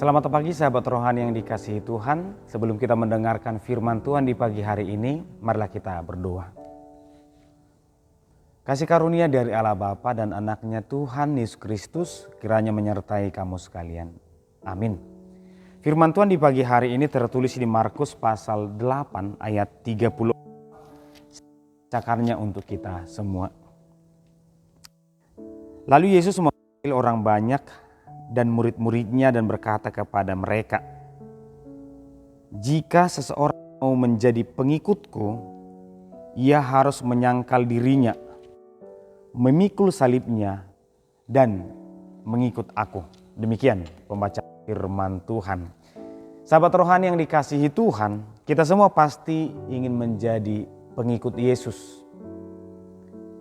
Selamat pagi sahabat rohani yang dikasihi Tuhan. Sebelum kita mendengarkan firman Tuhan di pagi hari ini, marilah kita berdoa. Kasih karunia dari Allah Bapa dan anaknya Tuhan Yesus Kristus kiranya menyertai kamu sekalian. Amin. Firman Tuhan di pagi hari ini tertulis di Markus pasal 8 ayat 30. Cakarnya untuk kita semua. Lalu Yesus memanggil orang banyak dan murid-muridnya dan berkata kepada mereka, "Jika seseorang mau menjadi pengikutku, ia harus menyangkal dirinya, memikul salibnya, dan mengikut aku." Demikian pembacaan firman Tuhan. Sahabat rohani yang dikasihi Tuhan, kita semua pasti ingin menjadi pengikut Yesus.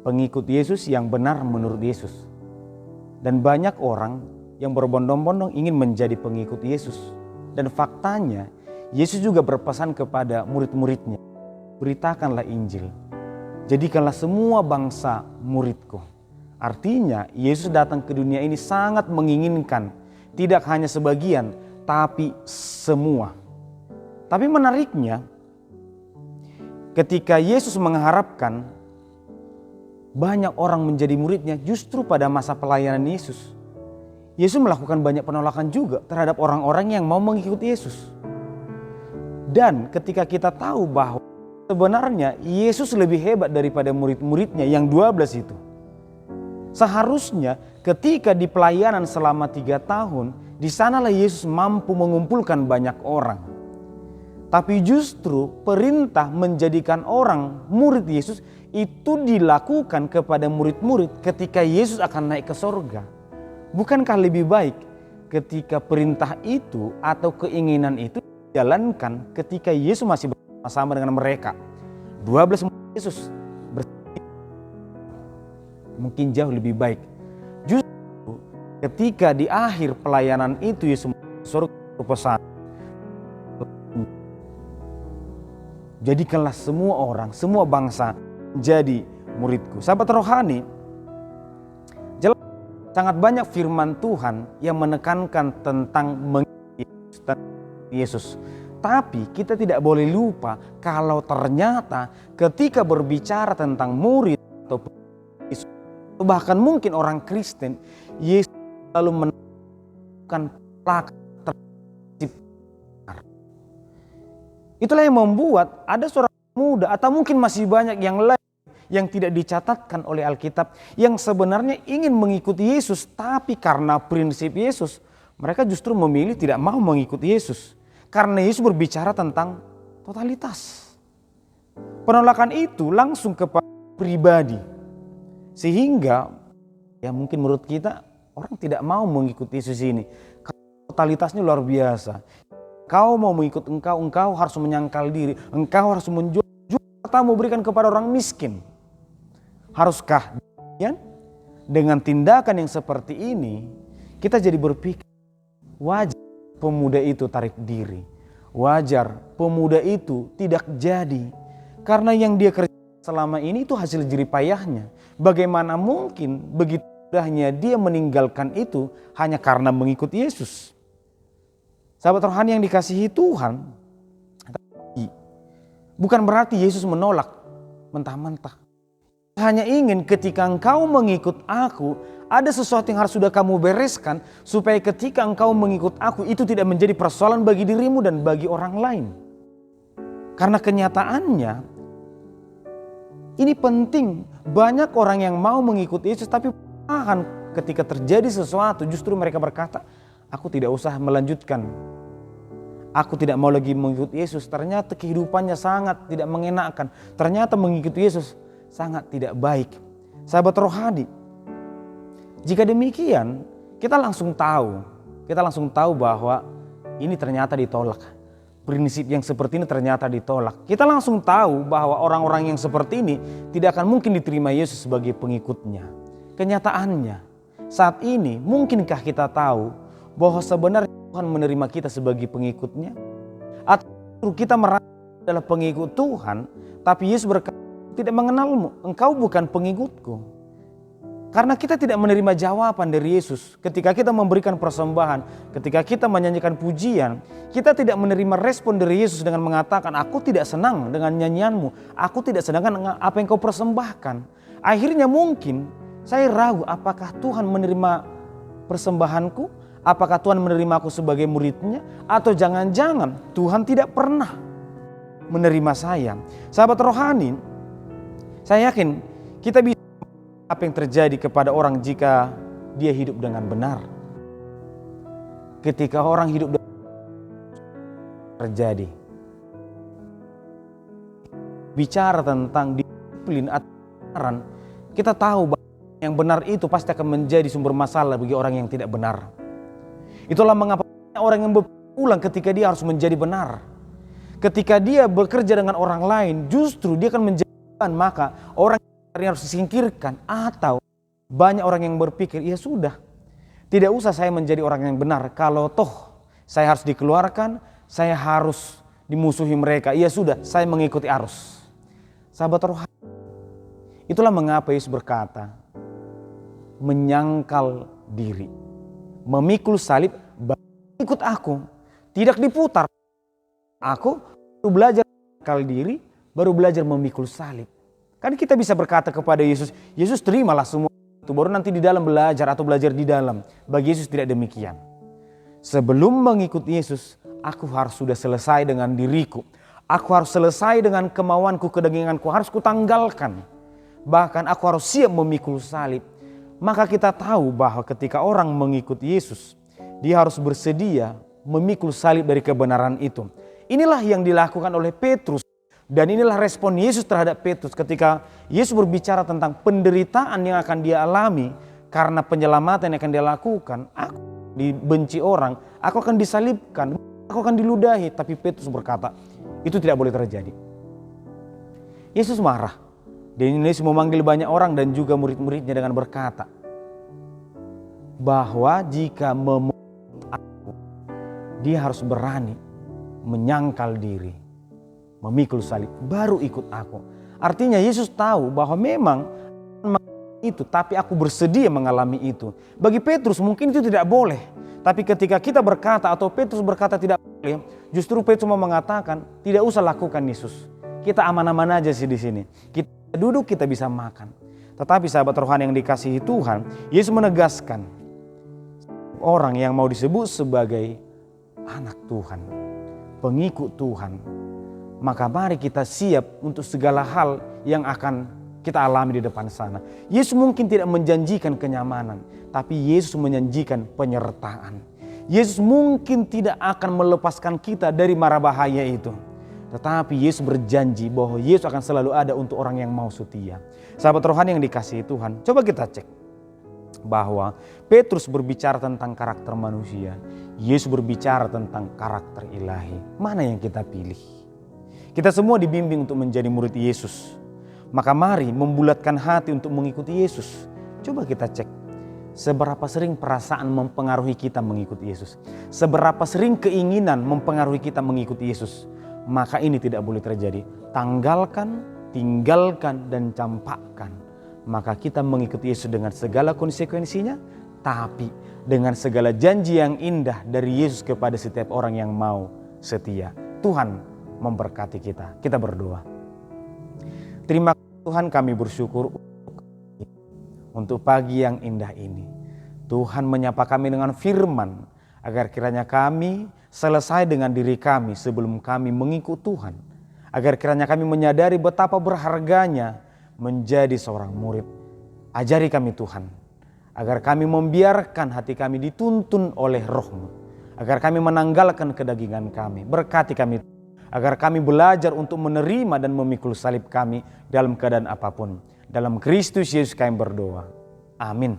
Pengikut Yesus yang benar menurut Yesus. Dan banyak orang yang berbondong-bondong ingin menjadi pengikut Yesus. Dan faktanya, Yesus juga berpesan kepada murid-muridnya, "Beritakanlah Injil, jadikanlah semua bangsa muridku." Artinya, Yesus datang ke dunia ini sangat menginginkan, tidak hanya sebagian, tapi semua. Tapi menariknya, ketika Yesus mengharapkan banyak orang menjadi muridnya, justru pada masa pelayanan Yesus melakukan banyak penolakan juga terhadap orang-orang yang mau mengikuti Yesus. Dan ketika kita tahu bahwa sebenarnya Yesus lebih hebat daripada murid-muridnya yang 12 itu. Seharusnya ketika di pelayanan selama 3 tahun, di sanalah Yesus mampu mengumpulkan banyak orang. Tapi justru perintah menjadikan orang murid Yesus itu dilakukan kepada murid-murid ketika Yesus akan naik ke sorga. Bukankah lebih baik ketika perintah itu atau keinginan itu dijalankan ketika Yesus masih bersama-sama dengan mereka? 12 murid Yesus mungkin jauh lebih baik. Justru ketika di akhir pelayanan itu Yesus surga berpesan, "Jadikanlah semua orang, semua bangsa menjadi muridku." Sahabat rohani, sangat banyak firman Tuhan yang menekankan tentang mengikuti Yesus. Tapi kita tidak boleh lupa kalau ternyata ketika berbicara tentang murid atau Yesus, bahkan mungkin orang Kristen, Yesus selalu menekankan pelakar. Itulah yang membuat ada seorang muda atau mungkin masih banyak yang lain yang tidak dicatatkan oleh Alkitab, yang sebenarnya ingin mengikuti Yesus, tapi karena prinsip Yesus, mereka justru memilih tidak mau mengikuti Yesus. Karena Yesus berbicara tentang totalitas. Penolakan itu langsung kepada pribadi. Sehingga ya mungkin menurut kita, orang tidak mau mengikuti Yesus ini. Totalitasnya luar biasa. Kau mau mengikut engkau harus menyangkal diri, engkau harus menjual harta mau berikan kepada orang miskin. Haruskah demikian? Dengan tindakan yang seperti ini, kita jadi berpikir, wajar pemuda itu tarik diri. Wajar pemuda itu tidak jadi. Karena yang dia kerja selama ini itu hasil jerih payahnya. Bagaimana mungkin begitu mudahnya dia meninggalkan itu hanya karena mengikuti Yesus? Sahabat rohani yang dikasihi Tuhan, bukan berarti Yesus menolak mentah-mentah. Hanya ingin ketika engkau mengikut aku, ada sesuatu yang harus sudah kamu bereskan, supaya ketika engkau mengikut aku, itu tidak menjadi persoalan bagi dirimu dan bagi orang lain. Karena kenyataannya, ini penting. Banyak orang yang mau mengikuti Yesus, tapi ketika terjadi sesuatu, justru mereka berkata, "Aku tidak usah melanjutkan. Aku tidak mau lagi mengikuti Yesus." Ternyata kehidupannya sangat tidak mengenakan. Ternyata mengikuti Yesus sangat tidak baik. Sahabat rohani, jika demikian kita langsung tahu bahwa ini ternyata ditolak. Prinsip yang seperti ini ternyata ditolak. Kita langsung tahu bahwa orang-orang yang seperti ini tidak akan mungkin diterima Yesus sebagai pengikutnya. Kenyataannya saat ini, mungkinkah kita tahu bahwa sebenarnya Tuhan menerima kita sebagai pengikutnya? Atau kita merasa adalah pengikut Tuhan, tapi Yesus berkata, "Tidak mengenalmu, engkau bukan pengikutku." Karena kita tidak menerima jawaban dari Yesus ketika kita memberikan persembahan, ketika kita menyanyikan pujian, kita tidak menerima respon dari Yesus dengan mengatakan, aku tidak senang dengan nyanyianmu, aku tidak senang dengan apa yang kau persembahkan. Akhirnya mungkin saya ragu apakah Tuhan menerima persembahanku, apakah Tuhan menerima aku sebagai muridnya, atau jangan-jangan Tuhan tidak pernah menerima saya. Sahabat rohani, saya yakin kita bisa apa yang terjadi kepada orang jika dia hidup dengan benar. Ketika orang hidup dengan terjadi. Bicara tentang disiplin atau kebenaran, kita tahu bahwa yang benar itu pasti akan menjadi sumber masalah bagi orang yang tidak benar. Itulah mengapa orang yang berulang ketika dia harus menjadi benar. Ketika dia bekerja dengan orang lain, justru dia akan menjadi benar, maka orang yang harus disingkirkan. Atau banyak orang yang berpikir, ya sudah, tidak usah saya menjadi orang yang benar. Kalau toh saya harus dikeluarkan, saya harus dimusuhi mereka. Ya sudah, saya mengikuti arus. Sahabat rohani, itulah mengapa Yesus berkata, menyangkal diri, memikul salib, ikut aku, tidak diputar. Aku baru belajar menyangkal diri, baru belajar memikul salib. Kan kita bisa berkata kepada Yesus, Yesus terimalah semua itu, baru nanti di dalam belajar atau belajar di dalam. Bagi Yesus tidak demikian. Sebelum mengikuti Yesus, aku harus sudah selesai dengan diriku. Aku harus selesai dengan kemauanku, kedaginganku, harus kutanggalkan. Bahkan aku harus siap memikul salib. Maka kita tahu bahwa ketika orang mengikuti Yesus, dia harus bersedia memikul salib dari kebenaran itu. Inilah yang dilakukan oleh Petrus. Dan inilah respon Yesus terhadap Petrus ketika Yesus berbicara tentang penderitaan yang akan dia alami karena penyelamatan yang akan dia lakukan. Aku dibenci orang, aku akan disalibkan, aku akan diludahi. Tapi Petrus berkata, itu tidak boleh terjadi. Yesus marah. Dan Yesus memanggil banyak orang dan juga murid-muridnya dengan berkata, bahwa jika memikut aku, dia harus berani menyangkal diri, memikul salib, baru ikut aku. Artinya Yesus tahu bahwa memang itu, tapi aku bersedia mengalami itu. Bagi Petrus mungkin itu tidak boleh. Tapi ketika kita berkata atau Petrus berkata tidak boleh, justru Petrus mau mengatakan tidak usah lakukan Yesus. Kita aman-aman aja sih di sini. Kita duduk, kita bisa makan. Tetapi sahabat rohani yang dikasihi Tuhan, Yesus menegaskan orang yang mau disebut sebagai anak Tuhan, pengikut Tuhan, maka mari kita siap untuk segala hal yang akan kita alami di depan sana. Yesus mungkin tidak menjanjikan kenyamanan, tapi Yesus menjanjikan penyertaan. Yesus mungkin tidak akan melepaskan kita dari mara bahaya itu. Tetapi Yesus berjanji bahwa Yesus akan selalu ada untuk orang yang mau setia. Sahabat rohani yang dikasihi Tuhan, coba kita cek bahwa Petrus berbicara tentang karakter manusia, Yesus berbicara tentang karakter ilahi. Mana yang kita pilih? Kita semua dibimbing untuk menjadi murid Yesus. Maka mari membulatkan hati untuk mengikuti Yesus. Coba kita cek, seberapa sering perasaan mempengaruhi kita mengikuti Yesus. Seberapa sering keinginan mempengaruhi kita mengikuti Yesus. Maka ini tidak boleh terjadi. Tanggalkan, tinggalkan, dan campakkan. Maka kita mengikuti Yesus dengan segala konsekuensinya, tapi dengan segala janji yang indah dari Yesus kepada setiap orang yang mau setia. Tuhan memberkati kita. Kita berdoa. Terima kasih Tuhan, kami bersyukur untuk pagi yang indah ini. Tuhan menyapa kami dengan firman, agar kiranya kami selesai dengan diri kami sebelum kami mengikut Tuhan. Agar kiranya kami menyadari betapa berharganya menjadi seorang murid. Ajari kami Tuhan, agar kami membiarkan hati kami dituntun oleh Roh-Mu. Agar kami menanggalkan kedagingan kami. Berkati kami, agar kami belajar untuk menerima dan memikul salib kami dalam keadaan apapun. Dalam Kristus Yesus kami berdoa. Amin.